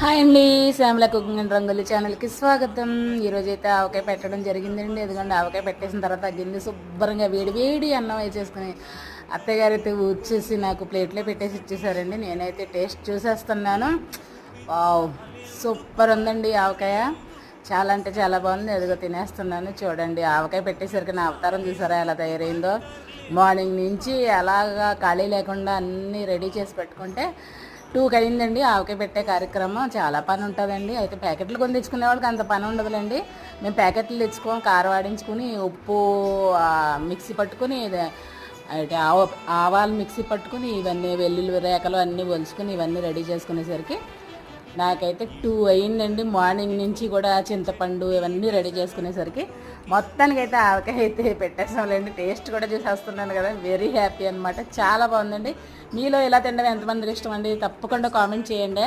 Hi అండి, Shyamala cooking and rangoli ఛానల్కి స్వాగతం. ఈరోజైతే ఆవకాయ పెట్టడం జరిగిందండి. ఎందుకంటే ఆవకాయ పెట్టేసిన తర్వాత గిన్నె శుభ్రంగా వేడి వేడి అన్నం వేసేసుకుని అత్తయ్య గారు అయితే వచ్చేసి నాకు ప్లేట్లో పెట్టేసి ఇచ్చేసారండి. నేనైతే టేస్ట్ చూసేస్తున్నాను. వావ్, సూపర్ ఉందండి ఆవకాయ. చాలా అంటే చాలా బాగుంది. అదిగో తినేస్తున్నాను. చూడండి, ఆవకాయ పెట్టేసరికి నా అవతారం చూసారా ఎలా తయారైందో. మార్నింగ్ నుంచి అలాగా ఖాళీ లేకుండా అన్నీ రెడీ చేసి పెట్టుకుంటే 2కి అయిందండి ఆవకాయ పెట్టే కార్యక్రమం. చాలా పని ఉంటుందండి. అయితే ప్యాకెట్లు కొని తెచ్చుకునే వాళ్ళకి అంత పని ఉండదులేండి. మేము ప్యాకెట్లు తెచ్చుకోం, కారం ఆడించుకుని ఉప్పు మిక్సీ పట్టుకుని ఆవాలు మిక్సీ పట్టుకుని ఇవన్నీ వెల్లుల్లి రేఖలు అన్నీ ఒలుచుకుని ఇవన్నీ రెడీ చేసుకునేసరికి నాకైతే 2 అయిందండి. మార్నింగ్ నుంచి కూడా చింతపండు ఇవన్నీ రెడీ చేసుకునేసరికి మొత్తానికైతే ఆవకాయ అయితే పెట్టేసాంలేండి. టేస్ట్ కూడా చూసేస్తున్నాను కదా, వెరీ హ్యాపీ అనమాట. చాలా బాగుందండి. మీలో ఇలా తినడం ఎంతమందికి ఇష్టం అండి? తప్పకుండా కామెంట్ చేయండి.